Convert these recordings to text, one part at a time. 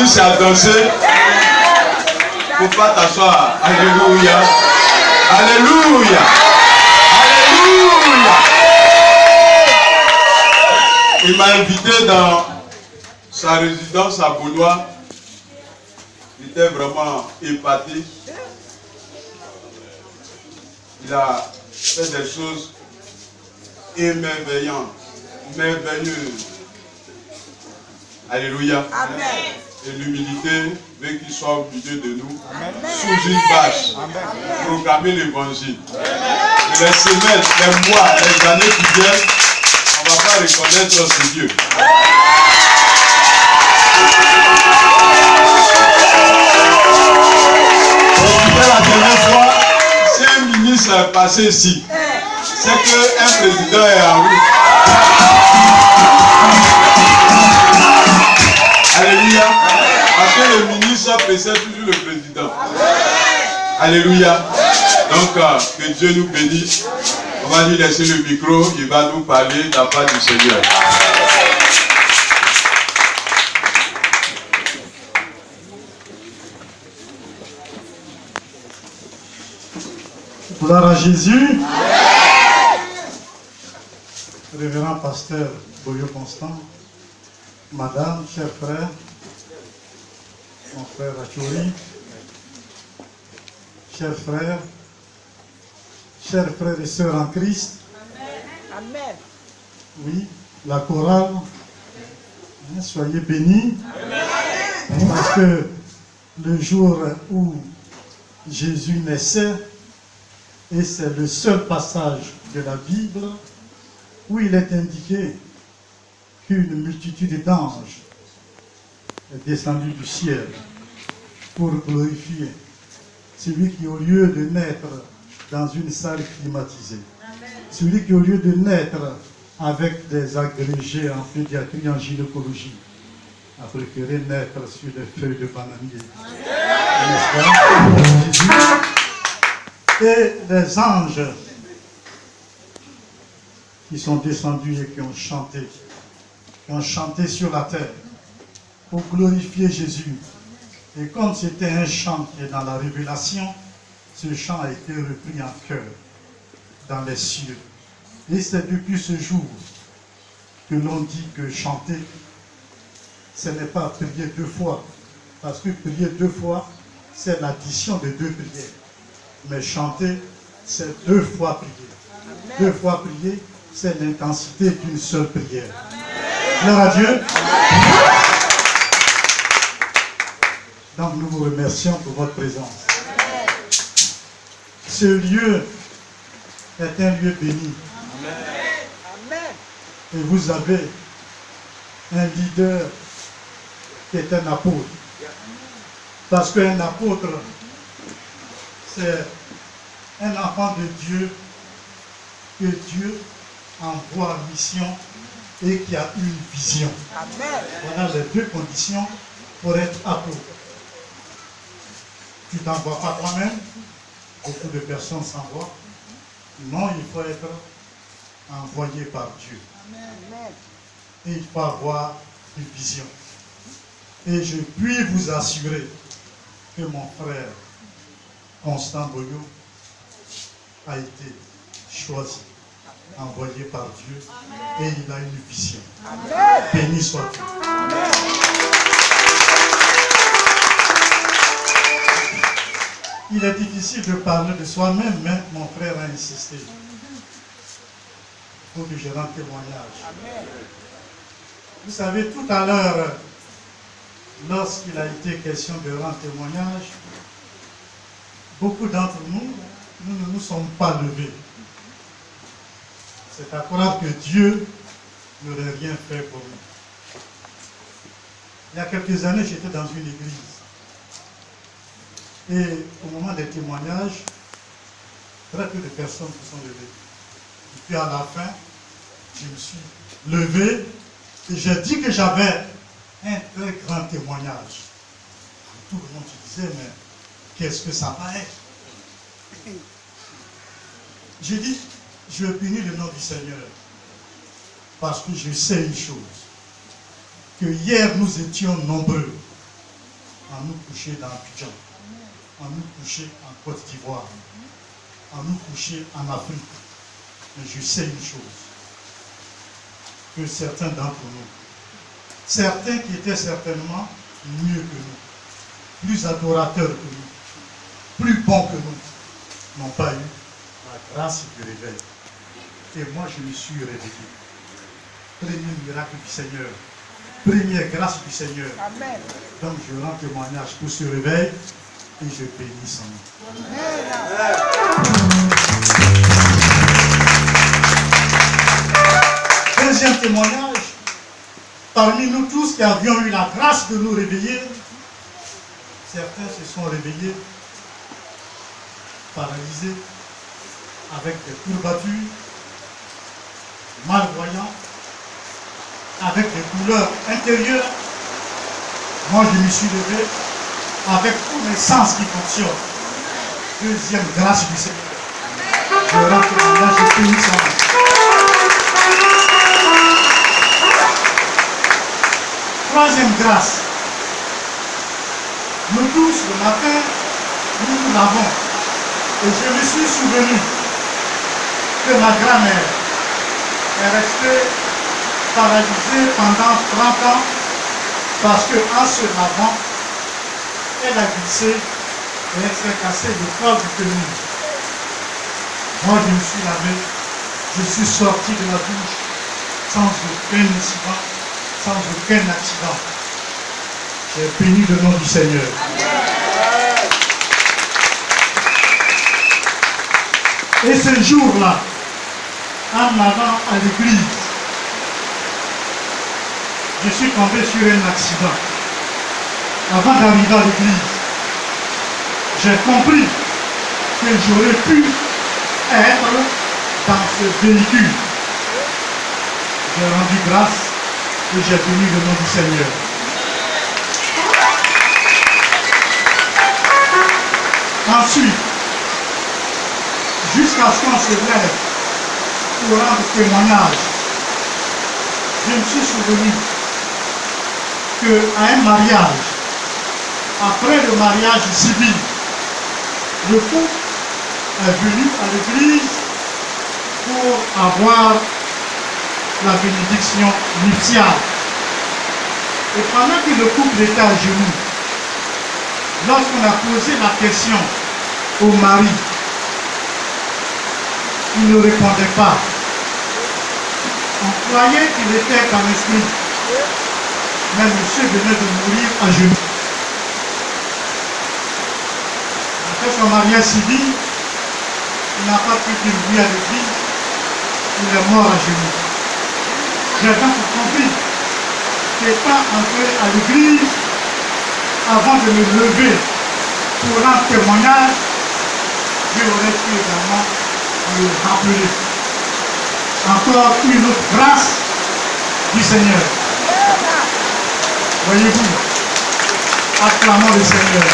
plus c'est à danser. Faut pas t'asseoir. Alléluia. Alléluia. Alléluia. Il m'a invité dans sa résidence à Boulois. Il était vraiment épaté. Il a fait des choses émerveillantes, merveilleuses. Alléluia. Amen. Et l'humilité veut qu'il soit au milieu de nous. Amen. Sous une bâche. Proclamer l'évangile. Et les semaines, les mois, les années qui viennent, on ne va pas reconnaître ce Dieu. La dernière fois, si un ministre est passé ici, c'est qu'un président est en route. Alléluia. Parce que le ministre précède toujours le président. Alléluia. Donc, que Dieu nous bénisse. On va lui laisser le micro. Il va nous parler de la part du Seigneur. Gloire à Jésus. Révérend pasteur Boyo Constant, madame, chers frères, mon frère Achori, chers frères et sœurs en Christ. Amen. Oui, la chorale, soyez bénis. Amen. Parce que le jour où Jésus naissait, et c'est le seul passage de la Bible où il est indiqué qu'une multitude d'anges est descendue du ciel pour glorifier celui qui, au lieu de naître dans une salle climatisée, celui qui, au lieu de naître avec des agrégés en pédiatrie, en gynécologie, a préféré naître sur des feuilles de bananier. N'est-ce pas? Et les anges qui sont descendus et qui ont chanté sur la terre pour glorifier Jésus. Et comme c'était un chant qui est dans la Révélation, ce chant a été repris en chœur dans les cieux. Et c'est depuis ce jour que l'on dit que chanter, ce n'est pas prier deux fois. Parce que prier deux fois, c'est l'addition de deux prières. Mais chanter, c'est deux fois prier. Amen. Deux fois prier, c'est l'intensité d'une seule prière. Gloire à Dieu. Amen. Donc nous vous remercions pour votre présence. Amen. Ce lieu est un lieu béni. Amen. Et vous avez un leader qui est un apôtre. Parce qu'un apôtre, c'est un enfant de Dieu que Dieu envoie en mission et qui a une vision. Amen. Voilà les deux conditions pour être apôtre. Tu ne t'envoies pas toi-même, beaucoup de personnes s'envoient. Non, il faut être envoyé par Dieu. Amen. Et il faut avoir une vision. Et je puis vous assurer que mon frère Constant Boyo a été choisi, envoyé par Dieu. Amen. Et il a une vision. Amen. Béni soit-il. Il est difficile de parler de soi-même, mais mon frère a insisté. Il faut que je rende témoignage. Amen. Vous savez, tout à l'heure, lorsqu'il a été question de rendre témoignage, beaucoup d'entre nous, nous ne nous sommes pas levés. C'est à croire que Dieu n'aurait rien fait pour nous. Il y a quelques années, j'étais dans une église. Et au moment des témoignages, très peu de personnes se sont levées. Et puis à la fin, je me suis levé et j'ai dit que j'avais un très grand témoignage. Et tout le monde se disait, mais qu'est-ce que ça va être? J'ai dit, je bénis le nom du Seigneur. Parce que je sais une chose. Que hier nous étions nombreux en nous coucher dans Abidjan, en nous coucher en Côte d'Ivoire, en nous coucher en Afrique. Mais je sais une chose, que certains d'entre nous, certains qui étaient certainement mieux que nous, plus adorateurs que nous, plus bons que nous, n'ont pas eu la grâce du réveil. Et moi, je me suis réveillé. Premier miracle du Seigneur, première grâce du Seigneur. Amen. Donc je rends témoignage pour ce réveil et je bénis son nom. Deuxième témoignage, parmi nous tous qui avions eu la grâce de nous réveiller, certains se sont réveillés paralysés, avec des courbatures, malvoyants, avec des douleurs intérieures. Moi, je me suis levé avec tous mes sens qui fonctionnent. Deuxième grâce du Seigneur. Je rentre là, je bénis son nom. Troisième grâce. Nous tous, le matin, nous l'avons. Et je me suis souvenu que ma grand-mère est restée paralysée pendant 30 ans parce qu'en se lavant, elle a glissé et elle s'est cassée le corps du pénis. Moi, je me suis lavé, je suis sorti de la douche sans aucun incident, sans aucun accident. J'ai béni le nom du Seigneur. Et ce jour-là, en allant à l'église, je suis tombé sur un accident. Avant d'arriver à l'église, j'ai compris que j'aurais pu être dans ce véhicule. J'ai rendu grâce et j'ai béni le nom du Seigneur. Ensuite, jusqu'à ce qu'on se lève pour rendre témoignage, je me suis souvenu qu'à un mariage, après le mariage civil, le couple est venu à l'église pour avoir la bénédiction nuptiale. Et pendant que le couple était à genoux, lorsqu'on a posé la question au mari, il ne répondait pas. On croyait qu'il était dans l'esprit. Mais monsieur venait de mourir à genoux. Après son mariage civil, il n'a pas pu dire oui à l'église. Il est mort à genoux. J'ai donc compris qu'étant entré à l'église, avant de me lever pour rendre témoignage, j'aurais pu également le rappeler. Encore une autre grâce du Seigneur. Voyez-vous, acclamons le Seigneur.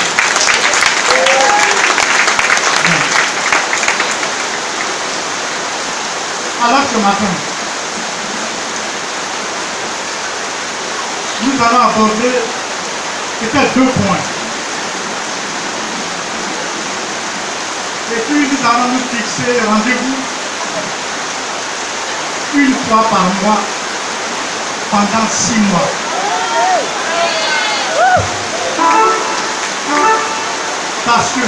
Alors ce matin, nous allons aborder peut-être 2 points. Et puis nous allons nous fixer rendez-vous une fois par mois pendant 6 mois. Parce que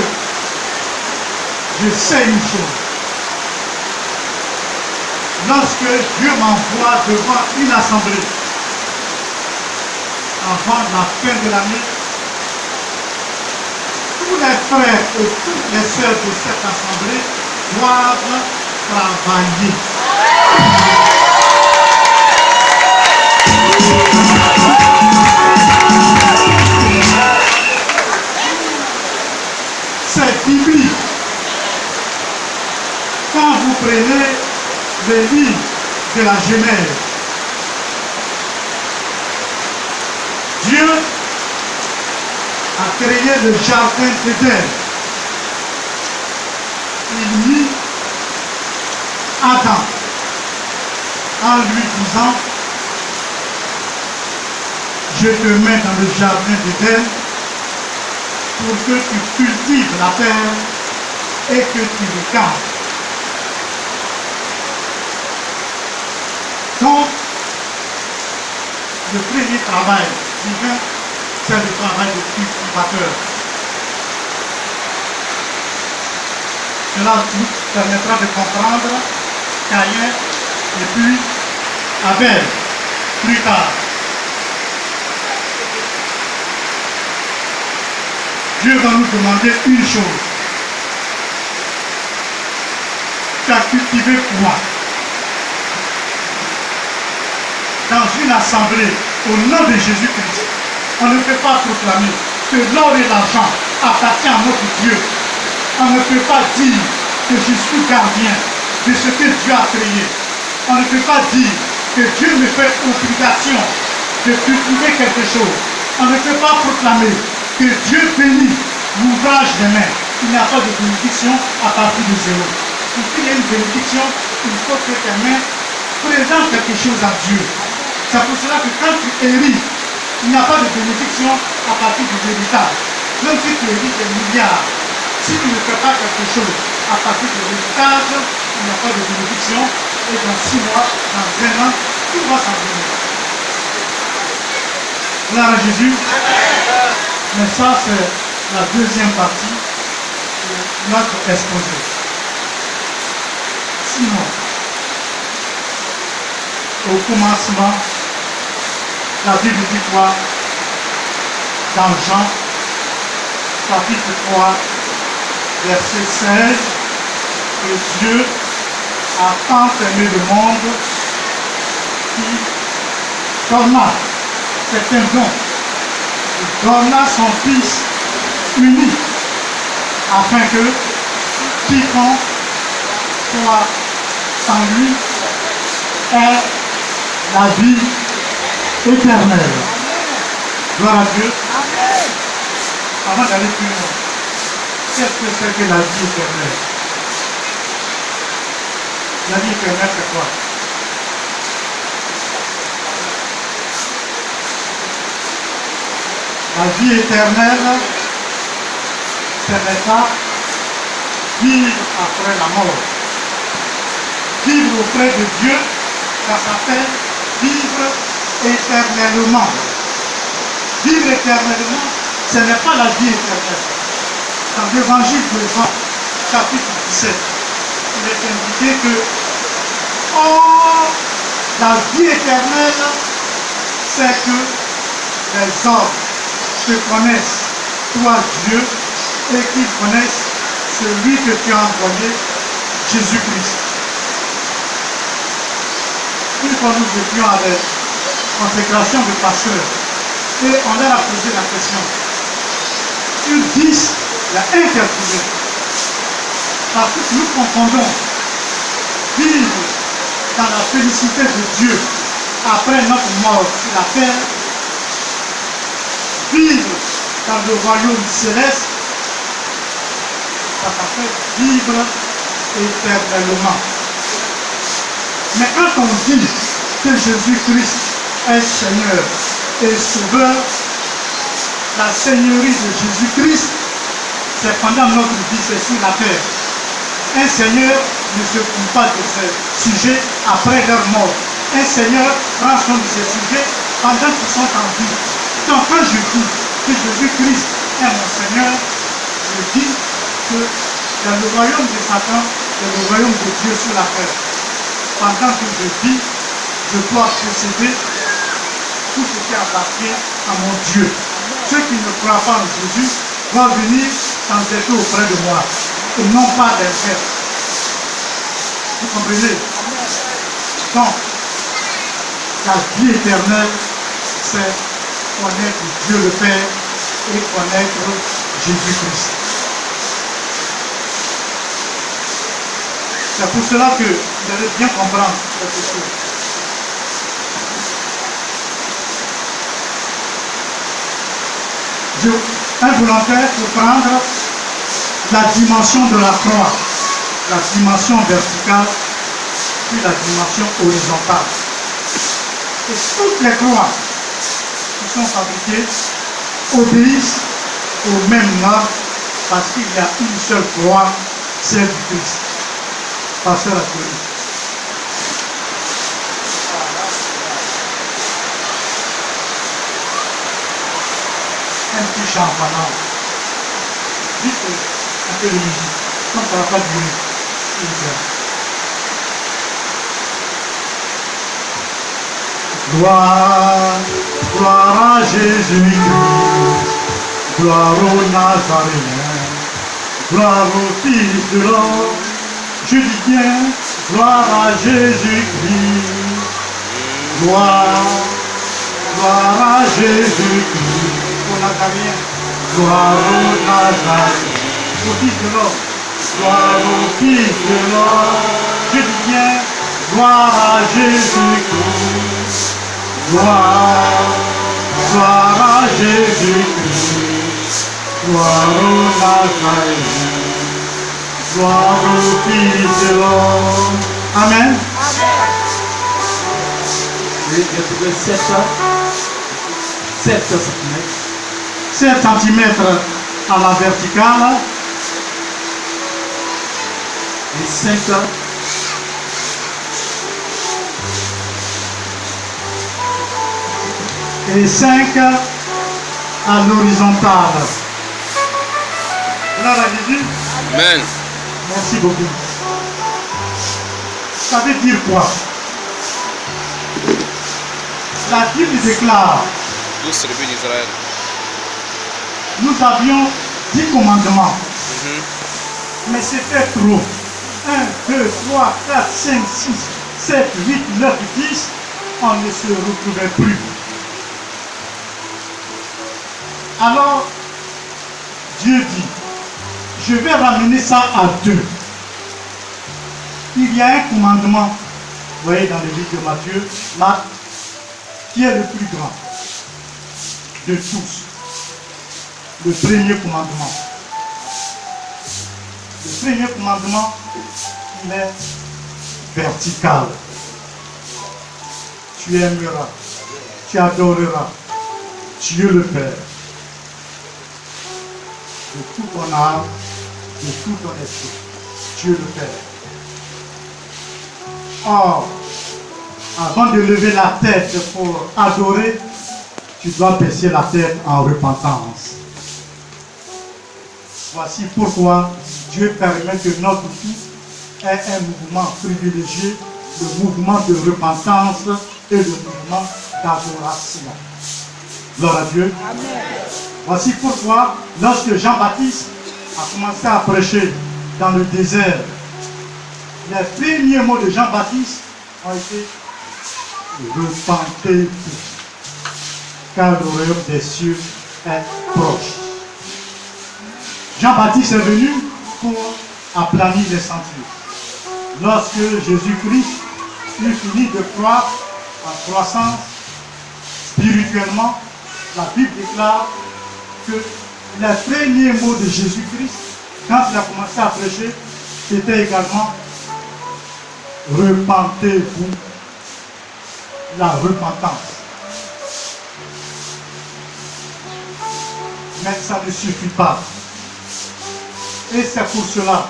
je sais une chose. Lorsque Dieu m'envoie devant une assemblée, avant la fin de l'année, tous les frères et toutes les sœurs de cette assemblée doivent travailler. C'est biblique. Quand vous prenez le livre de la Genèse, Dieu a créé le jardin d'Éden. Il mit Adam en lui disant, je te mets dans le jardin d'Éden pour que tu cultives la terre et que tu le gardes. Donc, le premier travail divin, c'est le travail du cultivateur. Cela nous permettra de comprendre Caïn et puis Abel plus tard. Dieu va nous demander une chose. Tu as cultivé quoi? Dans une assemblée, au nom de Jésus-Christ, on ne peut pas proclamer que l'or et l'argent appartiennent à notre Dieu. On ne peut pas dire que je suis gardien de ce que Dieu a créé. On ne peut pas dire que Dieu me fait obligation de cultiver quelque chose. On ne peut pas proclamer que Dieu bénit l'ouvrage des mains. Il n'y a pas de bénédiction à partir de zéro. Pour qu'il y ait une bénédiction, il faut que tes mains présentent quelque chose à Dieu. C'est pour cela que quand tu hérites, il n'y a pas de bénédiction à partir du héritage. Même si tu hérites des milliards, si tu ne fais pas quelque chose à partir de l'héritage, il n'y a pas de bénédiction. Et dans 6 mois, dans 1 an, tout va s'en venir. Gloire à Jésus. Mais ça, c'est la deuxième partie de notre exposé. Sinon, au commencement, la Bible dit quoi? Dans Jean, chapitre 3, verset 16, que Dieu a tant aimé le monde qui donna, c'est un don, il donna son Fils unique, afin que quiconque soit en lui ait la vie éternelle. Gloire à Dieu. Avant d'aller plus loin, qu'est-ce que c'est que la vie éternelle? La vie éternelle, c'est quoi? La vie éternelle, ce n'est pas vivre après la mort. Vivre auprès de Dieu, ça s'appelle vivre éternellement. Vivre éternellement, ce n'est pas la vie éternelle. Dans l'évangile de Jean, chapitre 17, il est indiqué que la vie éternelle, c'est que les hommes te connaissent, toi Dieu, et qu'ils connaissent celui que tu as envoyé, Jésus-Christ. Une fois nous étions à la consécration de pasteurs, et on leur a posé la question. Sur 10, il y a un qui a trouvé. Parce que nous confondons vivre dans la félicité de Dieu après notre mort sur la terre, vivre dans le royaume céleste, ça s'appelle vivre éternellement. Mais quand on dit que Jésus-Christ est Seigneur et Sauveur, la Seigneurie de Jésus-Christ, c'est pendant notre vie, c'est sur la terre. Un Seigneur ne se coupe pas de ses sujets après leur mort. Un Seigneur prend soin de ses sujets pendant qu'ils sont en vie. Donc quand je dis que Jésus-Christ est mon Seigneur, je dis que dans le royaume de Satan, c'est le royaume de Dieu sur la terre. Pendant que je vis, je dois posséder tout ce qui appartient à mon Dieu. Ceux qui ne croient pas en Jésus doivent venir s'entêter auprès de moi et non pas d'inverse. Vous comprenez? Donc, la vie éternelle, c'est connaître Dieu le Père et connaître Jésus-Christ. C'est pour cela que vous allez bien comprendre quelque chose. Un volontaire peut prendre la dimension de la croix, la dimension verticale, puis la dimension horizontale. Et toutes les croix qui sont fabriquées obéissent au même arbre parce qu'il y a une seule croix, celle du Christ. Pasteur Atelier. Un petit chant pendant. Dites un peu de musique. Comme ça ne va pas durer. Gloire, gloire à Jésus-Christ, gloire au Nazaréen, gloire au Fils de l'homme. Je dis bien, gloire à Jésus-Christ, gloire, gloire à Jésus-Christ, au Nazaréen, gloire au Nazaréen, au Fils de l'homme, gloire au Fils de l'homme. Je dis bien, gloire à Jésus-Christ, gloire, gloire à Jésus-Christ, gloire au Nazaréen, gloire au Fils de l'homme. Amen. Oui, j'ai trouvé 7 cm. 7 cm à la verticale Et 5 et 5 à l'horizontale. Là, la Jésus. Amen. Merci beaucoup. Ça veut dire quoi? La Bible déclare, Tous tribus d'Israël. nous avions 10 commandements, mais c'était trop. 1, 2, 3, 4, 5, 6, 7, 8, 9, 10, on ne se retrouvait plus. Alors, Dieu dit, je vais ramener ça à 2. Il y a un commandement, vous voyez dans le livre de Matthieu, Marc, qui est le plus grand de tous. Le premier commandement. Le premier commandement, il est vertical. Tu aimeras, tu adoreras Dieu le Père de tout ton âme, de tout ton esprit. Dieu le Père. Or, avant de lever la tête pour adorer, tu dois baisser la tête en repentance. Voici pourquoi Dieu permet que notre vie ait un mouvement privilégié, le mouvement de repentance et le mouvement d'adoration. Gloire à Dieu. Amen. Voici pourquoi, lorsque Jean-Baptiste a commencé à prêcher dans le désert, les premiers mots de Jean-Baptiste ont été « Repentez-vous, car le royaume des cieux est proche ». Jean-Baptiste est venu pour aplanir les sentiers. Lorsque Jésus-Christ eut fini de croître en croissance spirituellement, la Bible déclare que les premiers mots de Jésus-Christ, quand il a commencé à prêcher, c'était également « Repentez-vous », la repentance. Mais ça ne suffit pas. Et c'est pour cela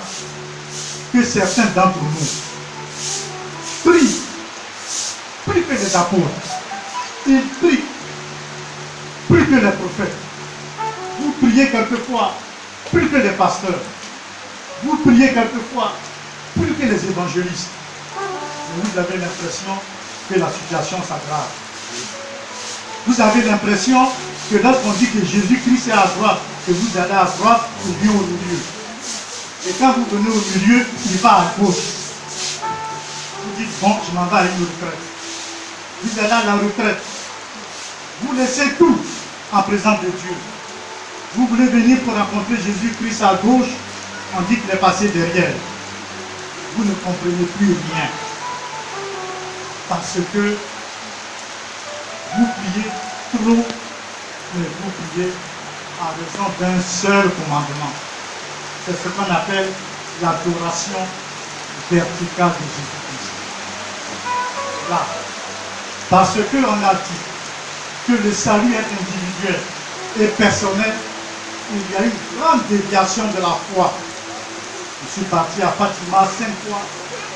que certains d'entre nous prient plus que les apôtres. Ils prient plus que les prophètes. Vous priez quelquefois plus que les pasteurs. Vous priez quelquefois plus que les évangélistes. Et vous avez l'impression que la situation s'aggrave. Vous avez l'impression que lorsqu'on dit que Jésus-Christ est à droite, que vous allez à droite, il vient au milieu. Et quand vous venez au milieu, il va à gauche. Vous dites, bon, je m'en vais à une retraite. Vous allez à la retraite. Vous laissez tout en présence de Dieu. Vous voulez venir pour rencontrer Jésus-Christ à gauche, on dit qu'il est passé derrière. Vous ne comprenez plus rien. Parce que vous priez trop, mais vous priez en raison d'un seul commandement. C'est ce qu'on appelle l'adoration verticale de Jésus-Christ. Là, parce qu'on a dit que le salut est individuel et personnel, il y a une grande déviation de la foi. Je suis parti à Fatima 5 fois.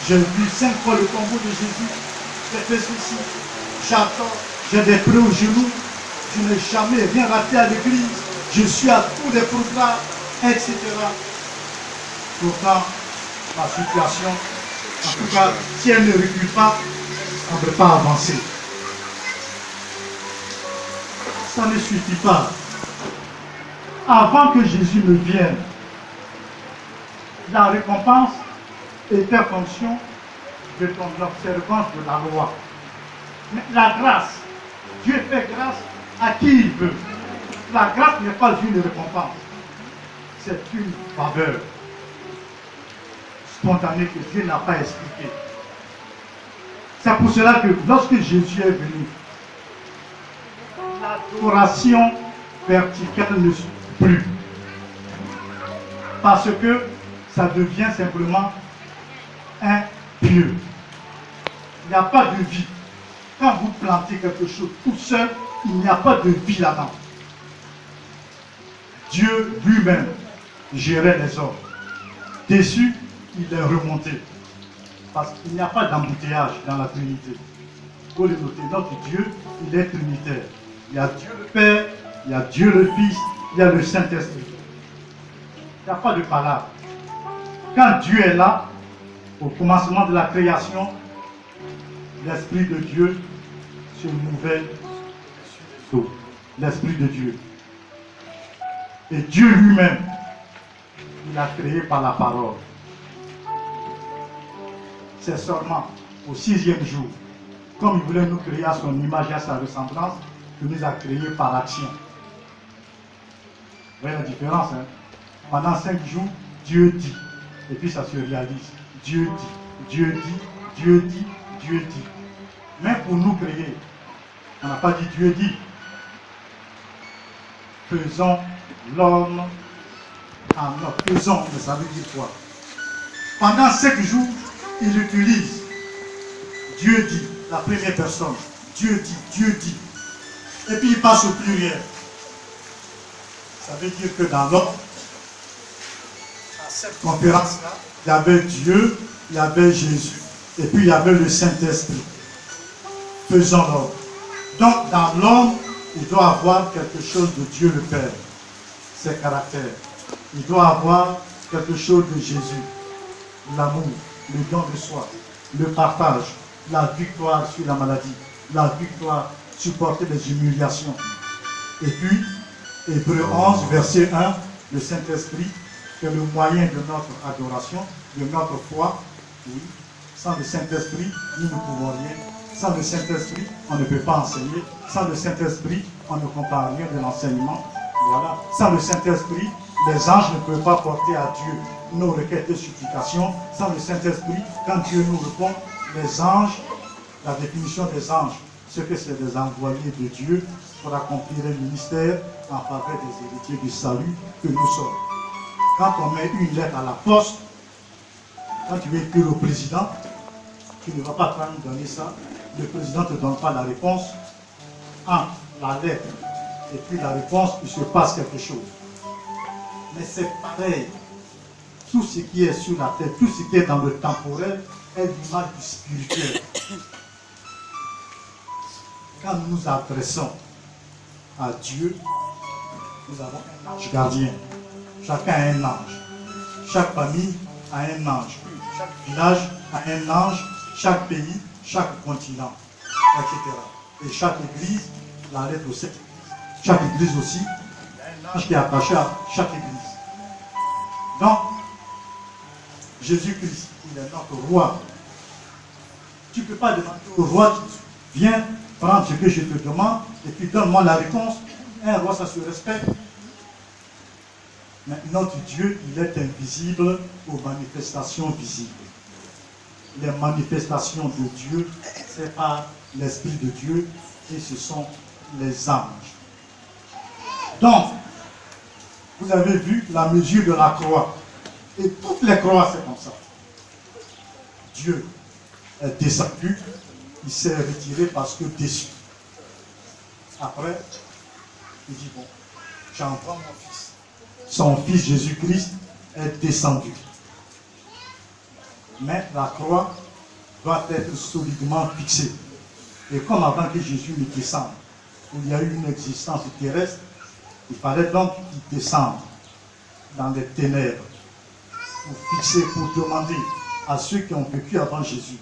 J'ai vu 5 fois le tombeau de Jésus. J'ai fait ceci. J'attends. J'ai des plaies aux genoux. Je n'ai jamais rien raté à l'église. Je suis à tous les programmes, etc. Pourtant, ma situation, en tout cas, si elle ne recule pas, on ne peut pas avancer. Ça ne suffit pas. Avant que Jésus ne vienne, la récompense était fonction de ton observance de la loi. Mais la grâce, Dieu fait grâce à qui il veut. La grâce n'est pas une récompense, c'est une faveur spontanée que Dieu n'a pas expliquée. C'est pour cela que lorsque Jésus est venu, l'adoration verticale ne suffit plus. Parce que ça devient simplement un pieu. Il n'y a pas de vie. Quand vous plantez quelque chose tout seul, il n'y a pas de vie là-dedans. Dieu lui-même gérait les hommes. Déçu, il est remonté. Parce qu'il n'y a pas d'embouteillage dans la Trinité. Il faut le noter, notre Dieu, il est trinitaire. Il y a Dieu le Père, il y a Dieu le Fils, il y a le Saint-Esprit. Il n'y a pas de palabre. Quand Dieu est là, au commencement de la création, l'Esprit de Dieu se mouvait sur les eaux. L'Esprit de Dieu. Et Dieu lui-même, il a créé par la parole. C'est seulement au 6e jour, comme il voulait nous créer à son image et à sa ressemblance, que nous a créé par l'action. Vous voyez la différence, hein? Pendant 5 jours, Dieu dit. Et puis ça se réalise. Dieu dit, Dieu dit, Dieu dit, Dieu dit. Mais pour nous créer, on n'a pas dit Dieu dit. Faisons l'homme en notre. Faisons, mais ça veut dire quoi? Pendant 5 jours, il utilise Dieu dit, la première personne. Dieu dit, Dieu dit. Et puis il passe au pluriel. Ça veut dire que dans l'homme, à cette conférence-là, il y avait Dieu, il y avait Jésus, et puis il y avait le Saint-Esprit. Faisons l'homme. Donc dans l'homme, il doit avoir quelque chose de Dieu le Père, ses caractères. Il doit avoir quelque chose de Jésus, l'amour, le don de soi, le partage, la victoire sur la maladie, la victoire sur porter les humiliations. Et puis, Hébreux 11, verset 1, le Saint-Esprit, qui est le moyen de notre adoration, de notre foi. Oui. Sans le Saint-Esprit, nous ne pouvons rien. Sans le Saint-Esprit, on ne peut pas enseigner. Sans le Saint-Esprit, on ne comprend rien de l'enseignement. Voilà. Sans le Saint-Esprit, les anges ne peuvent pas porter à Dieu nos requêtes de supplication. Sans le Saint-Esprit, quand Dieu nous répond, les anges, la définition des anges, ce que c'est des envoyés de Dieu pour accomplir le ministère en faveur des héritiers du salut que nous sommes. Quand on met une lettre à la poste, quand tu veux écrire au président, tu ne vas pas quand même donner ça. Le président ne te donne pas la réponse. Entre la lettre et puis la réponse, il se passe quelque chose. Mais c'est pareil. Tout ce qui est sur la terre, tout ce qui est dans le temporel est l'image du spirituel. Quand nous nous adressons à Dieu, nous avons un ange gardien. Chacun a un ange. Chaque famille a un ange. Chaque village a un ange. Chaque pays, chaque continent, etc. Et chaque église, la lettre aussi. Chaque église aussi, il y a un ange qui est attaché à chaque église. Donc, Jésus-Christ, il est notre roi. Tu ne peux pas demander au roi, viens prendre ce que je te demande et puis donne-moi la réponse. Un roi, ça se respecte. Mais notre Dieu, il est invisible aux manifestations visibles. Les manifestations de Dieu, c'est par l'Esprit de Dieu et ce sont les anges. Donc, vous avez vu la mesure de la croix. Et toutes les croix, c'est comme ça. Dieu est descendu, il s'est retiré parce que déçu. Après, il dit, bon, j'envoie mon fils. son Fils Jésus-Christ est descendu. Mais la croix doit être solidement fixée. Et comme avant que Jésus ne descende, où il y a eu une existence terrestre, il fallait donc qu'il descende dans les ténèbres pour fixer, pour demander à ceux qui ont vécu avant Jésus,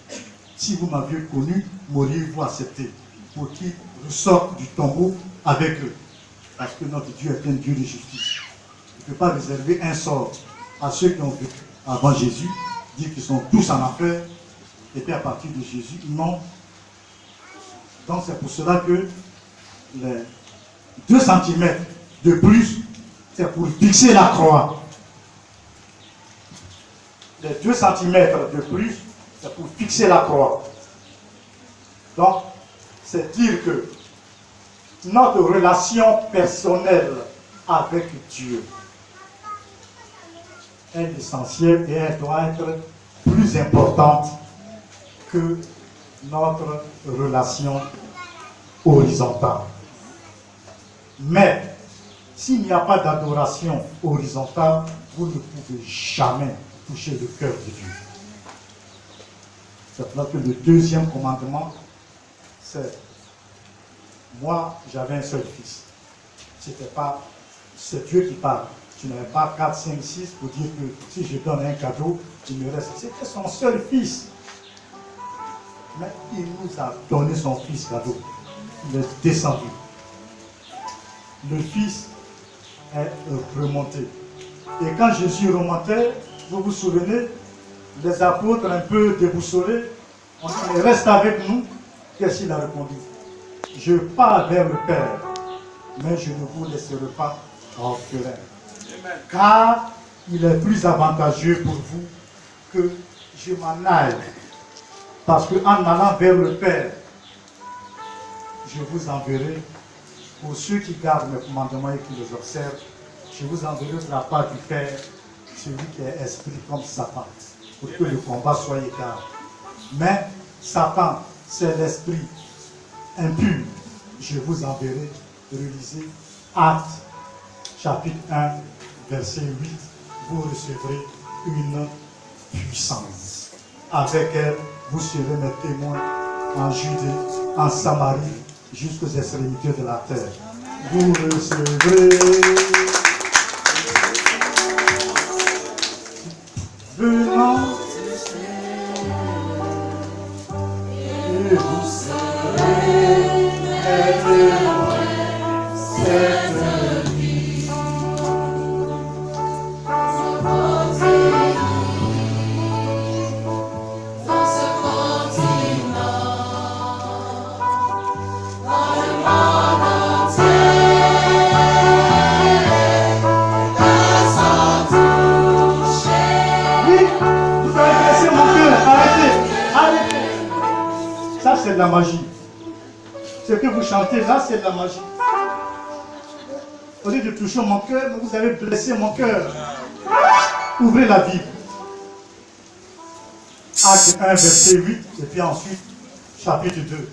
si vous m'aviez connu, m'auriez-vous accepté, pour qu'ils ressortent du tombeau avec eux. Parce que notre Dieu est un Dieu de justice. Il ne peut pas réserver un sort à ceux qui ont vécu avant Jésus, dire qu'ils sont tous en enfer, et puis à partir de Jésus, non. Donc c'est pour cela que les 2 cm de plus, c'est pour fixer la croix. Les 2 cm de plus, c'est pour fixer la croix. Donc, c'est dire que notre relation personnelle avec Dieu est essentielle et elle doit être plus importante que notre relation horizontale. Mais, s'il n'y a pas d'adoration horizontale, vous ne pouvez jamais toucher le cœur de Dieu. C'est pour ça que le 2e commandement, c'est moi, j'avais un seul fils. C'est Dieu qui parle. Tu n'avais pas 4, 5, 6 pour dire que si je donne un cadeau, il me reste. C'était son seul fils. Mais il nous a donné son fils cadeau. Il est descendu. Le fils est remonté. Et quand Jésus remontait, vous vous souvenez, les apôtres un peu déboussolés, on dit, reste avec nous. Qu'est-ce qu'il a répondu? Je pars vers le Père, mais je ne vous laisserai pas orphelin. Car il est plus avantageux pour vous que je m'en aille. Parce qu'en allant vers le Père, je vous enverrai, pour ceux qui gardent mes commandements et qui les observent, je vous enverrai de la part du Père, celui qui est esprit comme Satan, pour que le combat soit égal. Mais Satan, c'est l'esprit impur. Je vous enverrai, relisez Actes, chapitre 1, verset 8. Vous recevrez une puissance. Avec elle, vous serez mes témoins en Judée, en Samarie, jusqu'aux extrémités de la terre. Vous recevrez. Venant. Et vous serez mes témoins cette vie. Dans ce continent, dans le monde entier, sans toucher. Oui, vous avez blessé mon cœur. Arrêtez. Ça, c'est de la magie. Ce que vous chantez là, c'est de la magie. Au lieu de toucher mon cœur, vous avez blessé mon cœur. Ouvrez la Bible. Acte 1, verset 8, et puis ensuite, chapitre 2.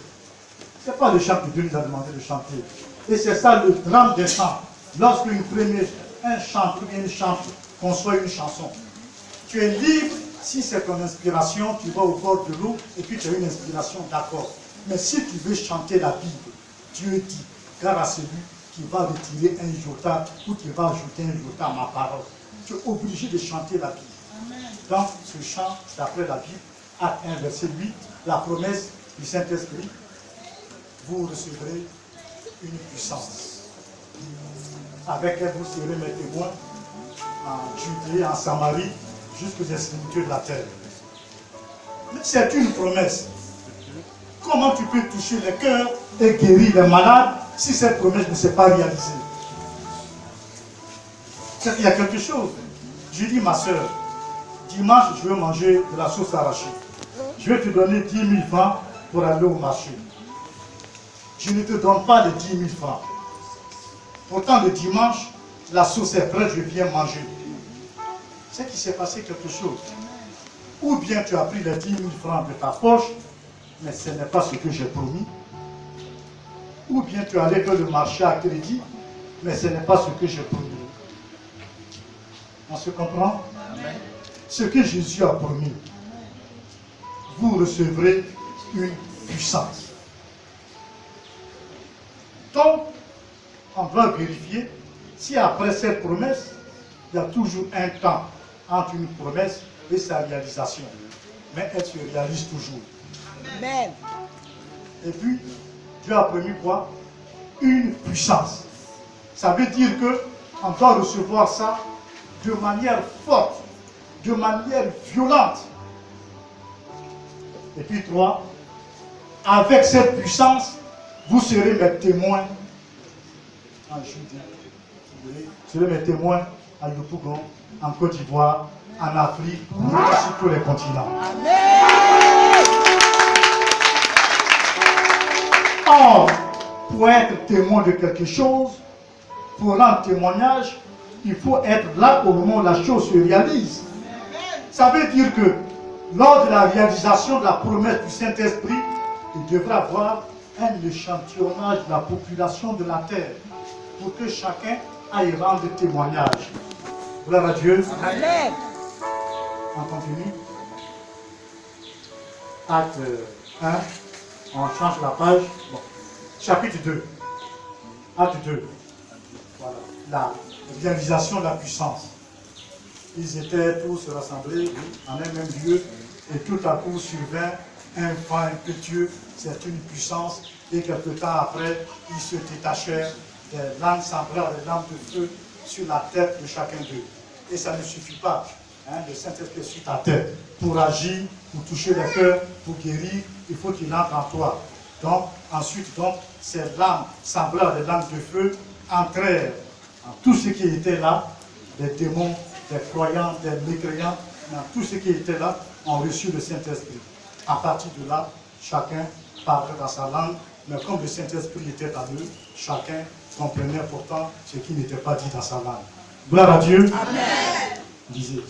Ce n'est pas le chant que Dieu nous a demandé de chanter. Et c'est ça le drame des chants. Lorsque un chanteur ou une chante conçoit une chanson, tu es libre. Si c'est ton inspiration, tu vas au bord de l'eau et puis tu as une inspiration d'accord. Mais si tu veux chanter la Bible, Dieu dit, car à celui qui va retirer un iota ou qui va ajouter un iota à ma parole, tu es obligé de chanter la Bible. Amen. Donc ce chant, d'après la Bible, Acte 1, verset 8, la promesse du Saint-Esprit, vous recevrez une puissance. Avec elle, vous serez mes témoins en Judée, en Samarie, jusqu'aux extrémités de la terre. Mais c'est une promesse. Comment tu peux toucher les cœurs et guérir les malades si cette promesse ne s'est pas réalisée? C'est qu'il y a quelque chose. Je dis, ma soeur, dimanche, je veux manger de la sauce arrachée. Je vais te donner 10 000 francs pour aller au marché. Je ne te donne pas les 10 000 francs. Pourtant, le dimanche, la sauce est prête, je viens manger. C'est qu'il s'est passé quelque chose. Ou bien tu as pris les 10 000 francs de ta poche, mais ce n'est pas ce que j'ai promis. Ou bien tu allais faire le marché à crédit, mais ce n'est pas ce que j'ai promis. On se comprend? Amen. Ce que Jésus a promis, vous recevrez une puissance. Donc, on doit vérifier si après cette promesse, il y a toujours un temps entre une promesse et sa réalisation. Mais elle se réalise toujours. Amen. Et puis, Dieu a promis quoi? Une puissance. Ça veut dire qu'on doit recevoir ça de manière forte, de manière violente. Et puis 3, avec cette puissance, vous serez mes témoins en Judée. Vous serez mes témoins à Yopougon, en Côte d'Ivoire, en Afrique, sur tous les continents. Or, pour être témoin de quelque chose, pour rendre témoignage, il faut être là au moment où la chose se réalise. Ça veut dire que lors de la réalisation de la promesse du Saint-Esprit, il devra avoir un échantillonnage de la population de la terre pour que chacun aille rendre témoignage. Gloire à Dieu. Amen. On continue. Acte 1. On change la page. Bon. Chapitre 2. Acte 2. Voilà. La réalisation de la puissance. Ils étaient tous rassemblés en un même lieu et tout à coup survint un vent impétueux, c'est une puissance, et quelque temps après, ils se détachèrent des lames semblables à des lampes de feu sur la tête de chacun d'eux. Et ça ne suffit pas. Le Saint-Esprit est sur ta tête. Pour agir, pour toucher le cœur, pour guérir, il faut qu'il entre en toi. Donc, ensuite, ces lames semblables à des lampes de feu entrèrent en tout ce qui était là, des démons, des croyants, des mécréants, dans tout ce qui était là, ont reçu le Saint-Esprit. À partir de là, chacun parlait dans sa langue, mais comme le Saint-Esprit était en eux, chacun comprenait pourtant ce qui n'était pas dit dans sa langue. Gloire à Dieu. Amen. Lisez.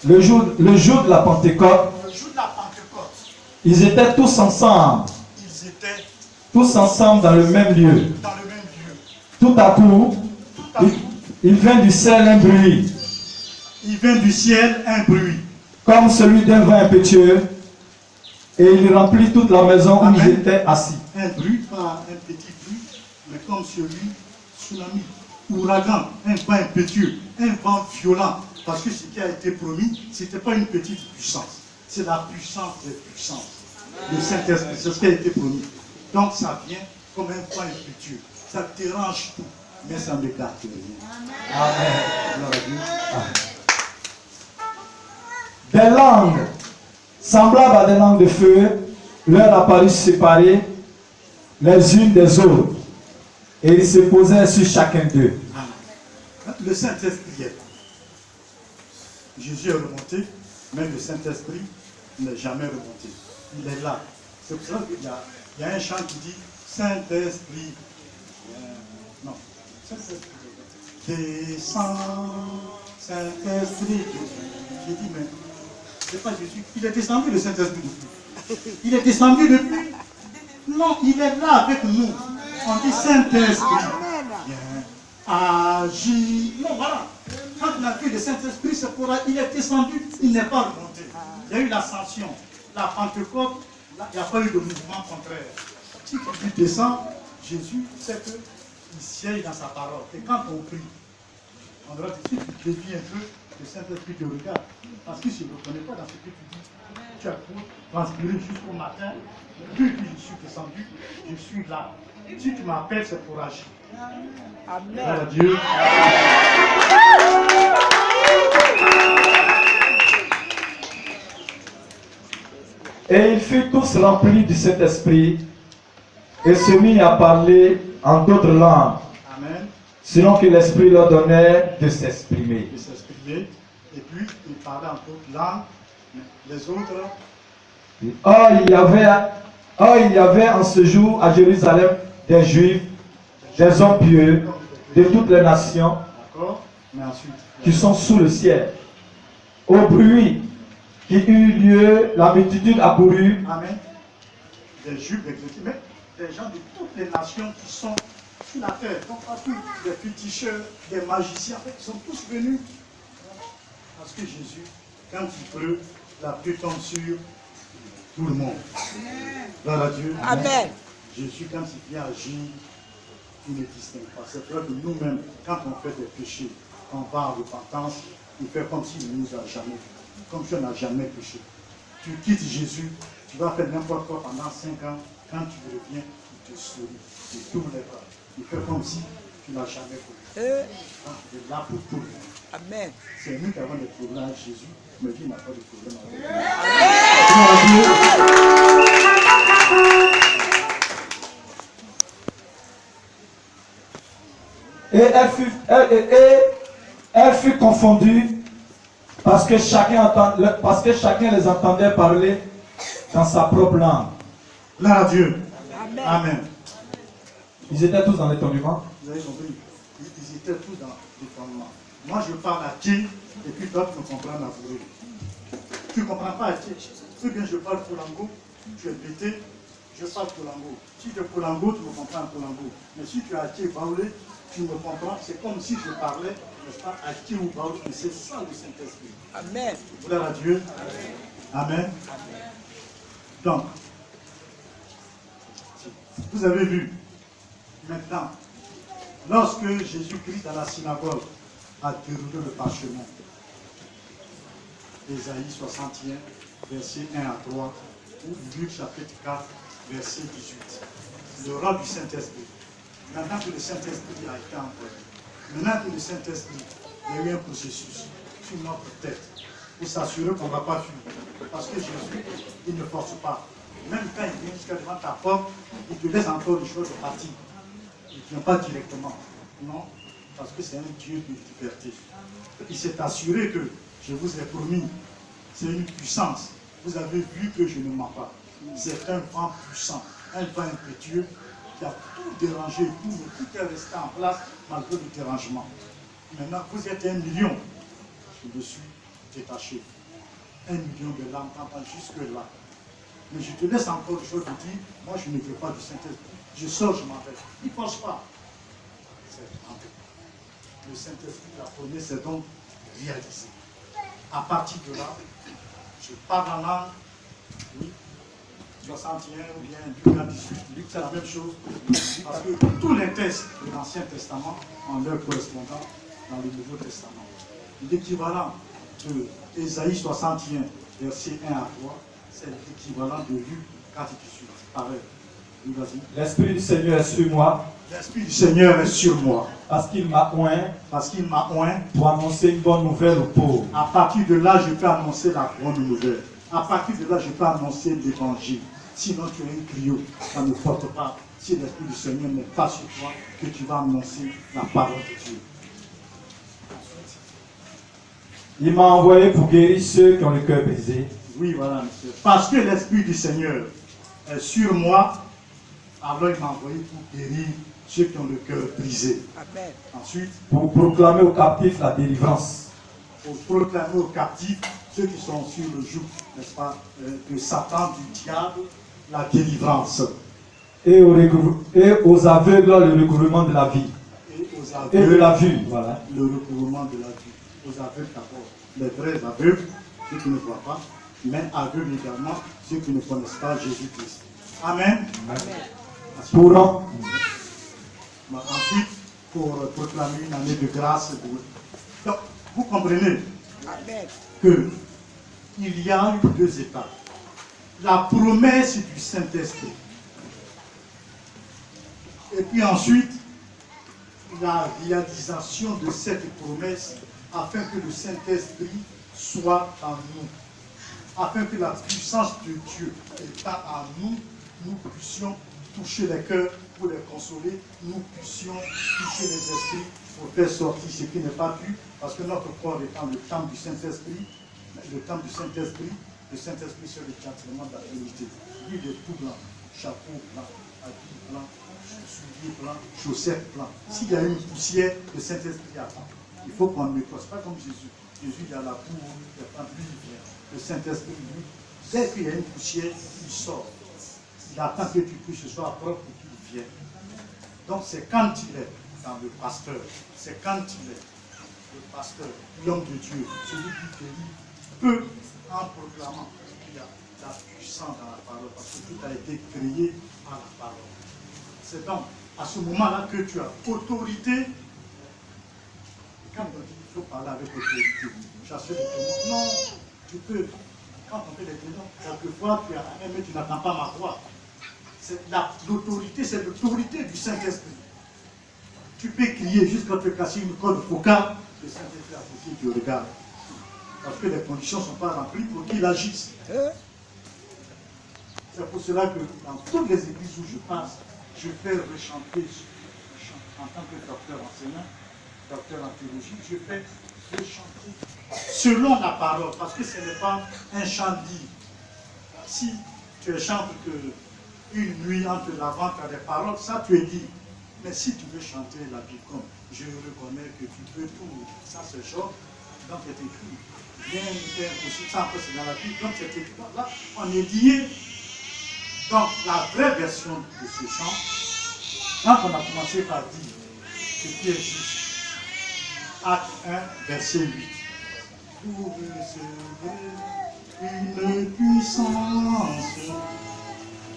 Le jour de la Pentecôte, ils étaient tous ensemble. Ils étaient tous ensemble dans le même lieu. dans le même lieu. Tout à coup, il vint du ciel un bruit, Il vint du ciel un bruit, comme celui d'un vent impétueux, et il remplit toute la maison où ils étaient assis. un bruit, pas un petit bruit, mais comme celui tsunami, ouragan, un vent impétueux, un vent violent. Parce que ce qui a été promis, ce n'était pas une petite puissance, c'est la puissance des puissances. Le Saint-Esprit, c'est ce qui a été promis. Donc ça vient comme un vent impétueux. Ça dérange tout, mais ça ne garde rien. Amen. Gloire à Dieu. Des langues semblables à des langues de feu leur apparurent séparées les unes des autres, et ils se posaient sur chacun d'eux. Le Saint-Esprit est là. Jésus est remonté, mais le Saint-Esprit n'est jamais remonté. Il est là. C'est pour ça qu'il y a un chant qui dit Saint-Esprit. Non. Saint-Esprit. Descends, Saint-Esprit. J'ai dit, mais c'est pas Jésus. Il est descendu, le Saint-Esprit, depuis. Il est descendu depuis. Non, il est là avec nous. On dit Saint-Esprit. Agis. Non, voilà. Quand on a vu le Saint-Esprit, c'est pour il est descendu, il n'est pas remonté. Il y a eu l'ascension. La Pentecôte, là, il n'y a pas eu de mouvement contraire. Si tu descends, Jésus sait qu'il siège dans sa parole. Et quand on prie, on doit dire, si tu dévies un peu, le Saint-Esprit te regarde. Parce qu'il ne se reconnaît pas dans ce que tu dis. Tu as transpiré jusqu'au matin. Depuis que je suis descendu, je suis là. Si tu m'appelles, c'est pour agir. Amen. Gloire à Dieu. Et ils furent tous remplis du Saint-Esprit et se mirent à parler en d'autres langues, Amen. selon que l'Esprit leur donnait de s'exprimer. De s'exprimer. Et puis, il parlait en d'autres langues. Les autres. Or, il y avait en ce jour à Jérusalem des Juifs, des hommes pieux de toutes les nations Mais ensuite, qui sont sous le ciel. Au bruit qui eut lieu, la multitude accourut. Amen. Des Juifs, mais des gens de toutes les nations qui sont sur la terre. Donc, tous les féticheurs, des magiciens, en fait, ils sont tous venus. Parce que Jésus, quand il pleut, la pluie tombe sur tout le monde. Gloire à Dieu. Amen. Jésus, quand il vient agir, il ne distingue pas. C'est vrai que nous-mêmes, quand on fait des péchés, on va en repentance, il fait comme s'il ne nous a jamais vu. Comme si on n'a jamais péché. Tu quittes Jésus, tu vas faire n'importe quoi pendant 5 ans. Quand tu reviens, il te sourit, il t'ouvre les bras. Il fait comme si tu n'as jamais péché. Il est là pour tout le monde. Amen. C'est nous qui avons des problèmes avec Jésus, mais Dieu n'a pas de problème avec nous. Et elle fut confondue parce que chacun les entendait parler dans sa propre langue. Gloire à Dieu. Amen. Amen. Ils étaient tous dans l'étonnement. Vous avez compris? Ils étaient tous dans l'étonnement. Moi, je parle à qui, et puis toi, tu me comprends la vraie. Tu ne comprends pas à qui. Ou bien je parle Polango, tu es bêté, je parle Polango. Si tu es Polango, tu me comprends Polango. Mais si tu es Aké Baoulé, tu me comprends. C'est comme si je parlais, n'est-ce pas, Aké ou Baoulé, mais c'est ça le Saint-Esprit. Amen. Gloire à Dieu. Amen. Donc, vous avez vu, maintenant, lorsque Jésus-Christ dans la synagogue a déroulé le parchemin, Ésaïe 61, versets 1 à 3, ou Luc chapitre 4, verset 18. Le rôle du Saint-Esprit. Maintenant que le Saint-Esprit a été envoyé, maintenant que le Saint-Esprit a eu un processus sur notre tête, pour s'assurer qu'on ne va pas fuir. Parce que Jésus, il ne force pas. Même quand il vient jusqu'à devant ta porte, il te laisse encore le choix de partir. Il ne vient pas directement. Non, parce que c'est un Dieu de liberté. Il s'est assuré que je vous ai promis, c'est une puissance. Vous avez vu que je ne mens pas. C'est un vent puissant, un vent impétueux qui a tout dérangé, tout est resté en place malgré le dérangement. Maintenant, vous êtes 1 million. Je me suis détaché. 1 million de l'âme t'entends jusque-là. Mais je te laisse encore une chose de dire, moi je ne veux pas du Saint-Esprit. Je sors, je m'en vais. Il ne pense pas. C'est rentré. Le Saint-Esprit, la promesse est donc réalisée. À partir de là, je parle en langue, oui, 61 ou bien Luc 18. Luc, c'est la même chose. Parce que tous les textes de l'Ancien Testament ont leur correspondant dans le Nouveau Testament. L'équivalent de Ésaïe 61, verset 1 à 3, c'est l'équivalent de Luc 4 18. Pareil. L'Esprit du Seigneur est sur moi. L'Esprit du Seigneur est sur moi. Parce qu'il m'a oint. Parce qu'il m'a oint. Pour annoncer une bonne nouvelle aux pauvres. À partir de là, je peux annoncer la bonne nouvelle. À partir de là, je peux annoncer l'évangile. Sinon, tu es un griot. Ça ne porte pas. Si l'Esprit du Seigneur n'est pas sur toi, que tu vas annoncer la parole de Dieu. Il m'a envoyé pour guérir ceux qui ont le cœur brisé. Oui, voilà, monsieur. Parce que l'Esprit du Seigneur est sur moi, alors il m'a envoyé pour guérir ceux qui ont le cœur brisé. Amen. Ensuite, Pour proclamer aux captifs la délivrance. pour proclamer aux captifs, ceux qui sont sur le joug, n'est-ce pas, de Satan, du diable, la délivrance. Et aux aveugles le recouvrement de la vie. Et aux Et de aveugles, la vue. Voilà. le recouvrement de la vie. Aux aveugles d'abord. Les vrais aveugles, ceux qui ne voient pas, mais aveugles également, ceux qui ne connaissent pas Jésus-Christ. Amen. Pour Ensuite, pour proclamer une année de grâce. Donc, vous comprenez Amen. qu'il y a eu 2 étapes. La promesse du Saint-Esprit. Et puis ensuite, la réalisation de cette promesse afin que le Saint-Esprit soit en nous. Afin que la puissance de Dieu étant en nous, nous puissions toucher les cœurs pour les consoler, nous puissions toucher les esprits pour faire sortir ce qui n'est pas pu, parce que notre corps étant le temple du Saint-Esprit, le temple du Saint-Esprit, le Saint-Esprit c'est le châtiment de la vérité. Lui, il est tout blanc, chapeau blanc, habit blanc, souliers blancs, chaussettes blancs. S'il y a une poussière, le Saint-Esprit attend. Il faut qu'on ne passe pas comme Jésus. Jésus, il y a la boue, il y a pas lui, il vient. Le Saint-Esprit, lui, dès qu'il y a une poussière, il sort. Il attend que tu puisses ce soit propre et qu'il vienne. Donc c'est quand il est dans le pasteur, c'est quand il est le pasteur, l'homme de Dieu, celui qui guérit, peut, en proclamant qu'il y a la puissance dans la parole, parce que tout a été créé par la parole. C'est donc à ce moment-là que tu as autorité. Quand on dit qu'il faut parler avec autorité, chasser les démons, non, tu peux. Quand on fait les démons, quelquefois tu as un mais tu n'attends pas ma voix. L'autorité, c'est l'autorité du Saint-Esprit. Tu peux crier jusqu'à te casser une corde vocale, le Saint-Esprit à côté tu regardes. Parce que les conditions ne sont pas remplies pour qu'il agisse. C'est pour cela que dans toutes les églises où je passe, je fais rechanter en tant que docteur enseignant, docteur en théologie, je fais rechanter selon la parole, parce que ce n'est pas un chant dit. Si tu chantes une nuit entre l'avant et les paroles, ça tu es dit. Mais si tu veux chanter la Bible comme je reconnais que tu peux tout, ça c'est chaud, donc c'est écrit. Rien n'est impossible, ça après c'est dans la Bible, donc c'est écrit. Là, on est lié. Donc la vraie version de ce chant, quand on a commencé par dire ce qui est juste, Acte 1, verset 8. Vous recevrez une puissance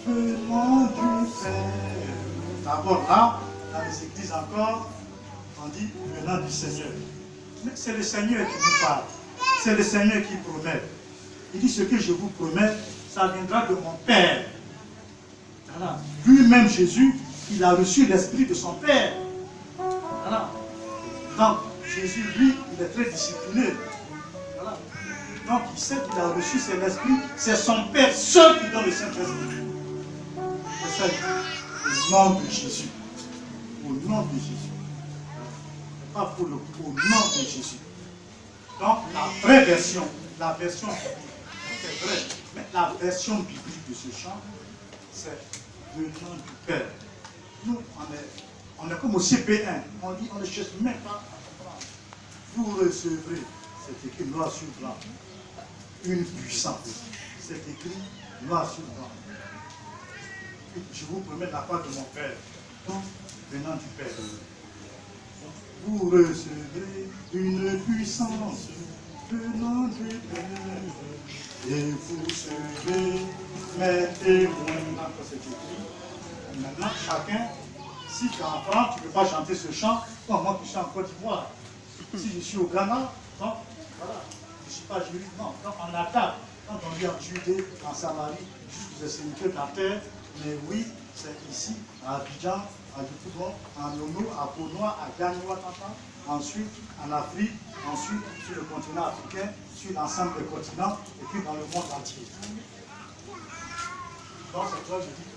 venant du Père. D'abord là, dans les églises encore, on dit venant du Seigneur. Mais c'est le Seigneur qui nous parle. C'est le Seigneur qui promet. Il dit ce que je vous promets, ça viendra de mon Père. Voilà. Lui-même Jésus, il a reçu l'esprit de son Père. Voilà. Donc Jésus, lui, il est très discipliné. Voilà. Donc il sait qu'il a reçu cet esprit. C'est son Père seul qui donne le Saint-Esprit. C'est ça. Au nom de Jésus. Au nom de Jésus. Pas pour le coup, au nom de Jésus. Donc la vraie version, la version biblique, c'est vrai, mais la version biblique de ce chant, c'est le nom du Père. Nous, on est comme au CP1. On dit, on ne cherche même pas à comprendre. Vous recevrez, c'est écrit noir sur blanc, une puissance. C'est écrit noir sur blanc. Je vous promets la part de mon Père, donc venant du Père. Vous recevrez une puissance venant du Père, et vous serez mes témoins. C'est écrit. Maintenant, chacun, si tu es en France, tu ne peux pas chanter ce chant, comme moi qui suis en Côte d'Ivoire. Si je suis au Ghana, donc voilà, je ne suis pas juriste, non. Donc en attaque, quand on vit en Judée, en Samarie, jusqu'aux extrémités de la terre, mais oui, c'est ici, à Abidjan, à Yopougon, en Nono, à Ponoa, à Gagnoua-Tata, ensuite en Afrique, ensuite sur le continent africain, sur l'ensemble des continents, et puis dans le monde entier. Donc c'est toi, je dis,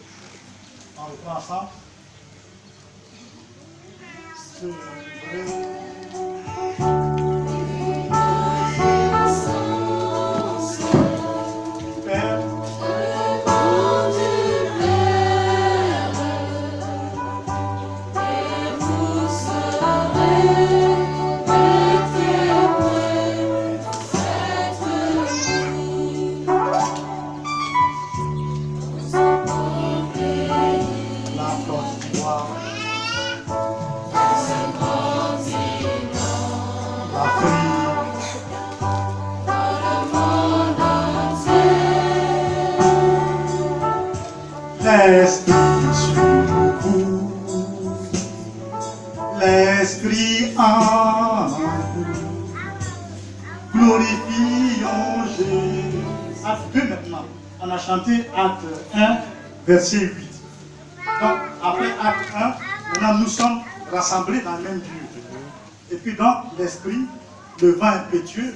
on reprend ensemble. C'est vrai. Père, l'Esprit sur vous, l'Esprit en vous, glorifions Jésus. Acte 2 maintenant, on a chanté Acte 1, verset 8. Donc, après Acte 1, maintenant nous sommes rassemblés dans le même lieu. Et puis dans l'Esprit, le vent impétueux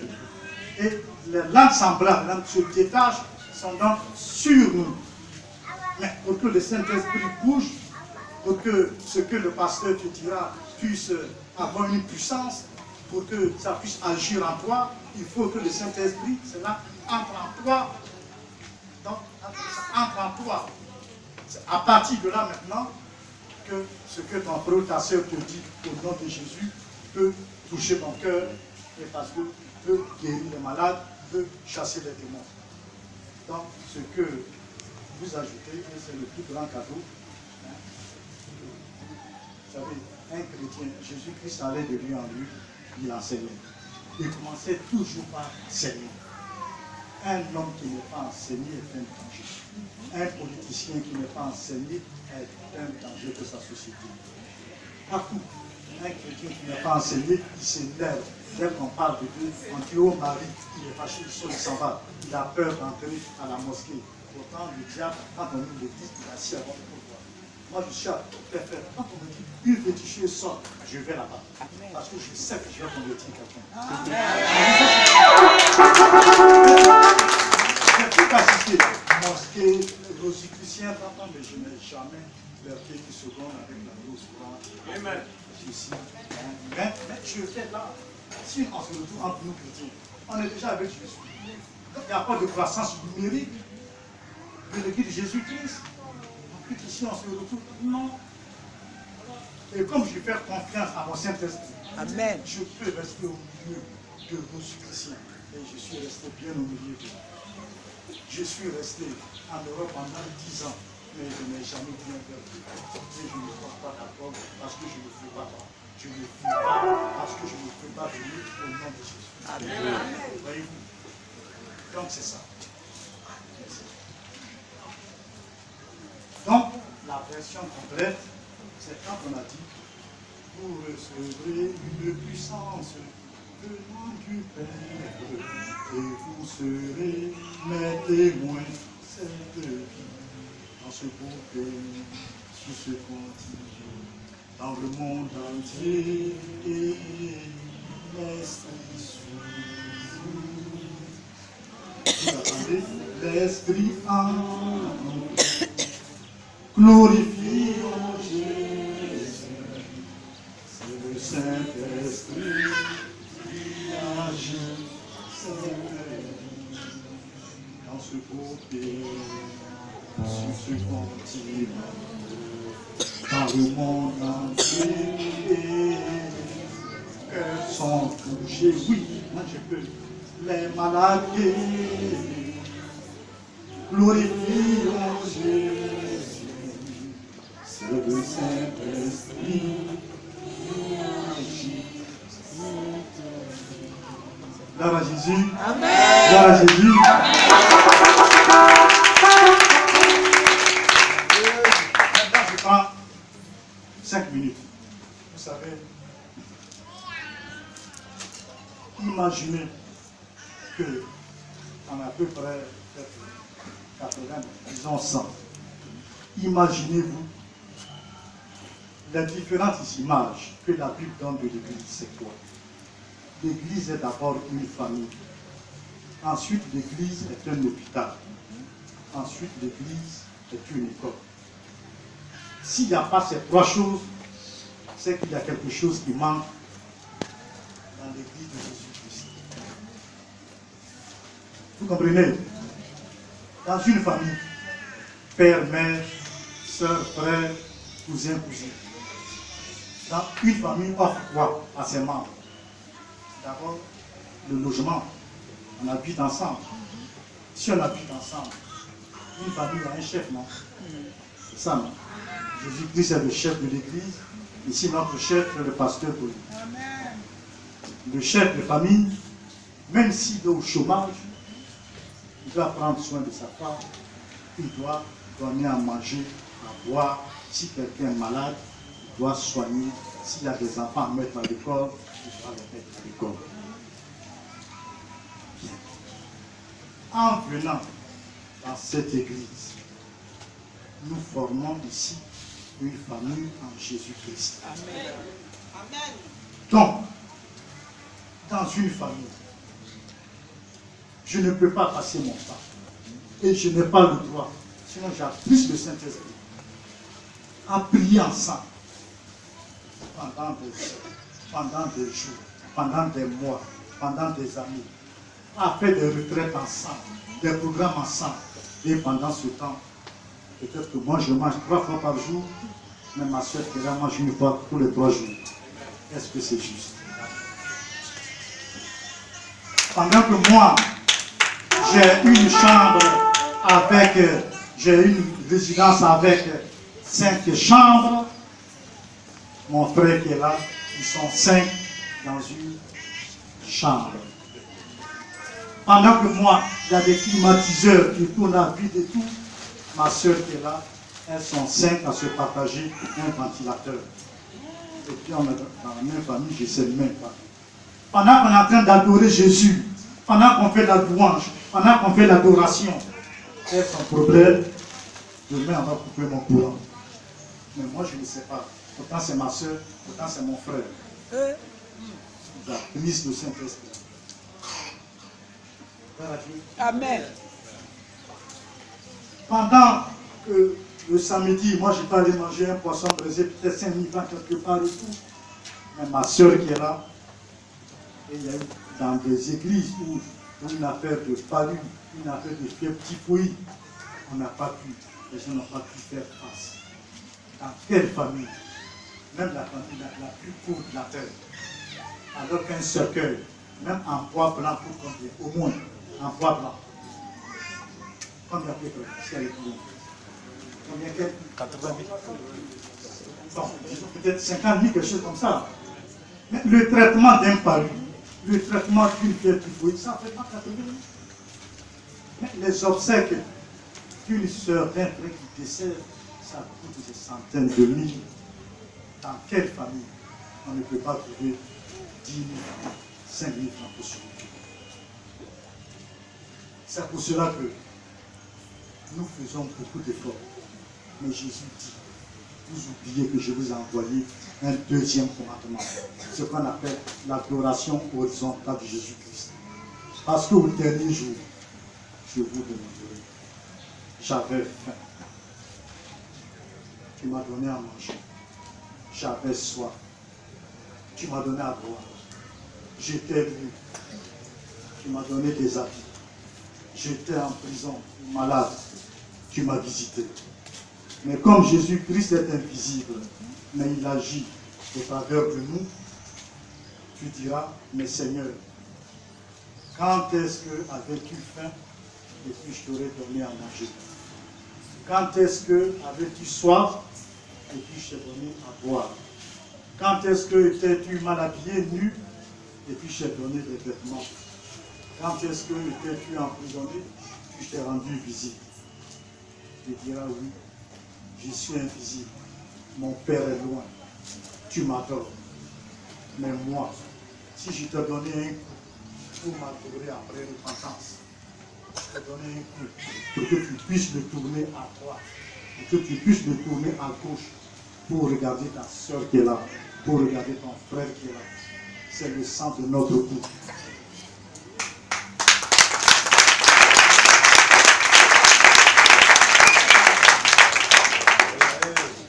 et les lampes semblables, les lampes se détachent, sont donc sur nous. Mais pour que le Saint-Esprit bouge, pour que ce que le pasteur te dira puisse avoir une puissance, pour que ça puisse agir en toi, il faut que le Saint-Esprit, cela entre en toi. Donc, ça entre en toi. C'est à partir de là maintenant que ce que ton frère ou ta soeur te dit au nom de Jésus peut toucher ton cœur, et parce que peut guérir les malades, peut chasser les démons. Donc, ce que vous ajoutez, et c'est le plus grand cadeau. Vous savez, un chrétien, Jésus-Christ allait de lui en lui, il enseignait. Il commençait toujours par enseigner. Un homme qui n'est pas enseigné est un danger. Un politicien qui n'est pas enseigné est un danger pour sa société. Partout, un chrétien qui n'est pas enseigné, il s'élève. Dès qu'on parle de Dieu, on dit oh Marie, il est fâché, il s'en va. Il a peur d'entrer à la mosquée. Pourtant, le diable, quand on lui le dit, il a assis avant de pouvoir. Moi, je suis à tout faire. Quand on me dit une féticheuse sort, je vais là-bas. Parce que je sais que je vais convertir quelqu'un. J'ai pu assister à la mosquée, rosicruciens, mais je n'ai jamais flirté une seconde avec la rose courante. Amen. Mais je fais là. Si on se retrouve entre nous chrétiens, on est déjà avec Jésus. Donc il n'y a pas de croissance numérique de l'église de Jésus-Christ. Donc ici on se retrouve. Non. Et comme je fais confiance à mon Saint-Esprit, Amen. Je peux rester au milieu de vos chrétiens. Et je suis resté bien au milieu de vous. Je suis resté en Europe pendant 10 ans, mais je n'ai jamais bien perdu. Et je ne crois pas d'accord parce que je ne fais pas. Je ne fais pas parce que je ne peux pas venir au nom de Jésus. Amen. Voyez-vous? Donc c'est ça. Donc, la version complète, c'est quand on a dit vous recevrez une puissance venant du Père et vous serez mes témoins cette vie dans ce beau pays, sur ce continent, dans le monde entier et l'Esprit sur vous. Vous attendez? L'Esprit en nous. Glorifions Jésus. C'est le Saint-Esprit qui agit dans ce beau pays, sur ce continent, dans le monde entier. Elles sont touchées, oui, moi je peux, les malades guéris. Glorifions Jésus. C'est le Saint-Esprit qui agit. Gloire à Jésus. Amen. Gloire à Jésus. Maintenant, je prends 5 minutes. Vous savez, imaginez que en à peu près 80, disons 100, imaginez-vous les différentes images que la Bible donne de l'Église. C'est quoi? L'Église est d'abord une famille. Ensuite, l'Église est un hôpital. Ensuite, l'Église est une école. S'il n'y a pas ces 3 choses, c'est qu'il y a quelque chose qui manque dans l'Église de Jésus-Christ. Vous comprenez? Dans une famille, père, mère, soeur, frère, cousin, cousine. Dans une famille offre quoi à ses membres? D'abord, le logement. On habite ensemble. Si on habite ensemble, une famille a un chef, non? C'est ça, non? Jésus-Christ est le chef de l'Église. Ici, notre chef est le pasteur pour lui. Le chef de famille, même s'il est au chômage, il doit prendre soin de sa femme. Il doit donner à manger, à boire. Si quelqu'un est malade, il doit soigner. S'il y a des enfants à mettre à l'école, il doit les mettre à l'école. En venant dans cette église, nous formons ici une famille en Jésus-Christ. Amen. Amen. Donc, dans une famille, je ne peux pas passer mon temps. Et je n'ai pas le droit, sinon j'ai plus le Saint-Esprit, à prier ensemble pendant des heures, pendant des jours, pendant des mois, pendant des années, à faire des retraites ensemble, des programmes ensemble. Et pendant ce temps, peut-être que moi je mange 3 fois par jour, mais ma soeur qui mange une fois tous les 3 jours. Est-ce que c'est juste? Pendant que moi, j'ai une chambre avec, j'ai une résidence avec 5 chambres, mon frère qui est là, ils sont 5 dans une chambre. Pendant que moi, il y a des climatiseurs qui tournent à vide et tout, ma soeur qui est là, elles sont 5 à se partager un ventilateur. Et puis on est dans la même famille, je ne sais même pas. Pendant qu'on est en train d'adorer Jésus, pendant qu'on fait la louange, pendant qu'on fait l'adoration, elles sont problème. Demain, on va couper mon courant. Mais moi, je ne sais pas. Pourtant, c'est ma soeur, pourtant, c'est mon frère. La prise de Saint-Esprit. Amen. Pendant que le samedi, moi, je n'ai pas allé manger un poisson braisé, peut-être 5 000 francs quelque part et tout. Mais ma soeur qui est là, et il y a eu dans des églises où une affaire de palu, une affaire de fièvre typhoïde, on n'a pas pu, les gens n'ont pas pu faire face. Dans quelle famille, même la famille la plus courte de la terre, alors qu'un cercueil, même en bois blanc, pour combien? Au moins, en bois blanc. Combien de peu si elle est plus longue? Combien qu'elle? 80 000. Bon, peut-être 50 000, quelque chose comme ça. Mais le traitement d'un palu, le traitement d'une fièvre typhoïde, ça ne fait pas 80 000. Mais les obsèques d'une sœur, d'un frère qui décède, ça coûte des centaines de mille. Dans quelle famille on ne peut pas trouver 10 000 francs, 5 000 francs pour survivre? C'est pour cela que nous faisons beaucoup d'efforts. Mais Jésus dit, vous oubliez que je vous ai envoyé un deuxième commandement, ce qu'on appelle l'adoration horizontale de Jésus-Christ. Parce qu'au dernier jour, je vous demanderai, j'avais faim, tu m'as donné à manger, j'avais soif, tu m'as donné à boire, j'étais nu, tu m'as donné des habits, j'étais en prison, malade, tu m'as visité. Mais comme Jésus-Christ est invisible, mais il agit au travers de nous, tu diras, mais Seigneur, quand est-ce que avais-tu faim et puis je t'aurais donné à manger? Quand est-ce que avais-tu soif et puis je t'ai donné à boire? Quand est-ce que étais-tu mal habillé, nu et puis je t'ai donné des vêtements? Quand est-ce que étais-tu emprisonné puis je t'ai rendu visible? Tu diras oui. Je suis invisible, mon Père est loin, tu m'adores. Mais moi, si je t'ai donné un coup pour m'adorer après repentance, je t'ai donné un coup pour que tu puisses le tourner à droite, pour que tu puisses le tourner à gauche, pour regarder ta soeur qui est là, pour regarder ton frère qui est là. C'est le sang de notre couple.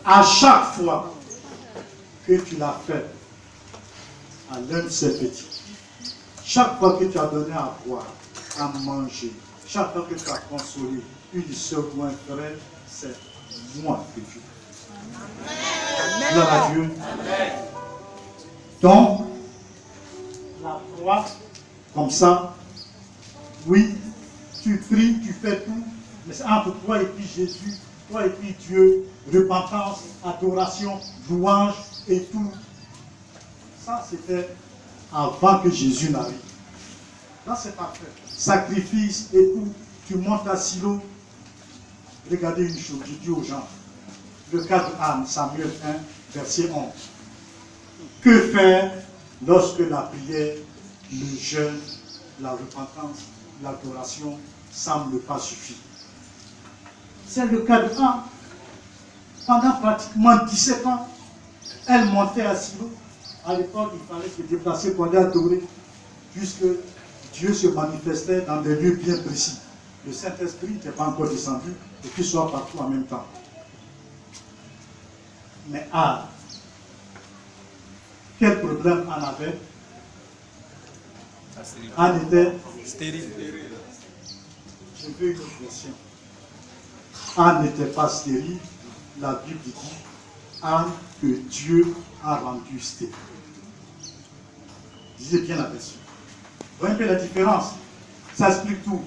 À chaque fois que tu l'as fait à l'un de ces petits, chaque fois que tu as donné à boire, à manger, chaque fois que tu as consolé une soeur ou un frère, c'est moi que tu fais. Gloire à Dieu. Donc, la foi, comme ça, oui, tu pries, tu fais tout, mais c'est entre toi et puis Jésus, toi et puis Dieu, repentance, adoration, louange et tout. Ça, c'était avant que Jésus n'arrive. Là, c'est parfait. Sacrifice et tout. Tu montes à Silo. Regardez une chose, je dis aux gens. Le cas de Anne, Samuel 1, verset 11. Que faire lorsque la prière, le jeûne, la repentance, l'adoration ne semblent pas suffire? C'est le cas de Anne. Pendant pratiquement 17 ans, elle montait à Silo. À l'époque, il fallait se déplacer pour aller adorer, puisque Dieu se manifestait dans des lieux bien précis. Le Saint-Esprit n'était pas encore descendu et qu'il soit partout en même temps. Mais Anne, quel problème Anne avait? Anne était stérile. Je veux une autre version. Anne n'était pas stérile. La Bible dit Anne que Dieu a rendu stérile. Lisez bien la version. Vous voyez un peu la différence? Ça explique tout.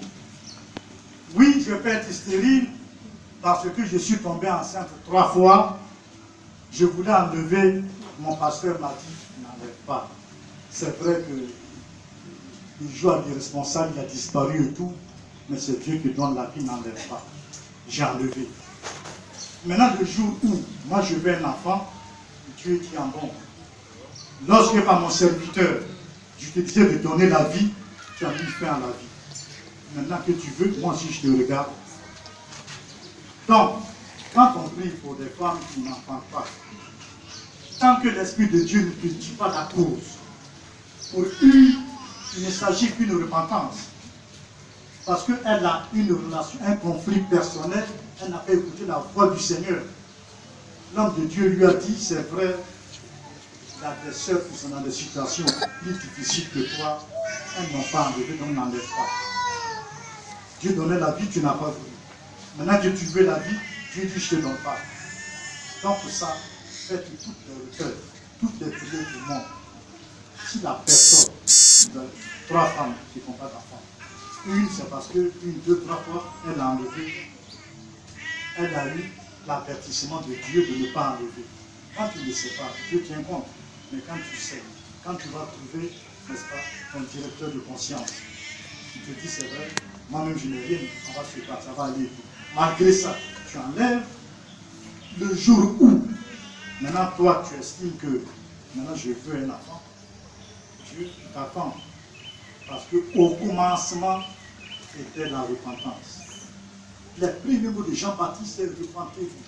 Oui, je peux être stérile parce que je suis tombé enceinte 3 fois. Je voulais enlever mon pasteur m'a dit, n'enlève pas. C'est vrai que le jour irresponsable, il a disparu et tout, mais c'est Dieu qui donne la vie, n'enlève pas. J'ai enlevé. Maintenant, le jour où moi je veux un enfant, Dieu dit en bon. Lorsque par mon serviteur, je te disais de donner la vie, tu as mis fin à la vie. Maintenant que tu veux, moi aussi je te regarde. Donc, quand on prie pour des femmes qui n'enfantent pas, tant que l'Esprit de Dieu ne te dit pas la cause, pour une, il ne s'agit qu'une repentance. Parce qu'elle a une relation, un conflit personnel, elle n'a pas écouté la voix du Seigneur. L'homme de Dieu lui a dit, c'est vrai, il y a des sœurs qui sont dans des situations plus difficiles que toi, elles n'ont pas enlevé, donc n'enlève pas. Dieu donnait la vie, tu n'as pas voulu. Maintenant que tu veux la vie, Dieu dit, je ne te donne pas. Donc pour ça, faites toutes les requêtes, toutes les prières du monde. Si la personne, 3 femmes qui n'ont pas d'enfants, une, c'est parce que, 1, 2, 3 fois, elle a enlevé. Elle a eu l'avertissement de Dieu de ne pas enlever. Quand tu ne sais pas, Dieu tient compte. Mais quand tu sais, quand tu vas trouver, n'est-ce pas, ton directeur de conscience, il te dit, c'est vrai, moi-même je n'ai rien, on va se battre, ça va aller. Malgré ça, tu enlèves le jour où, maintenant toi, tu estimes que, maintenant je veux un enfant, Dieu t'attend. Parce qu'au commencement, était la repentance. Les premiers mots de Jean-Baptiste, c'est repentez-vous.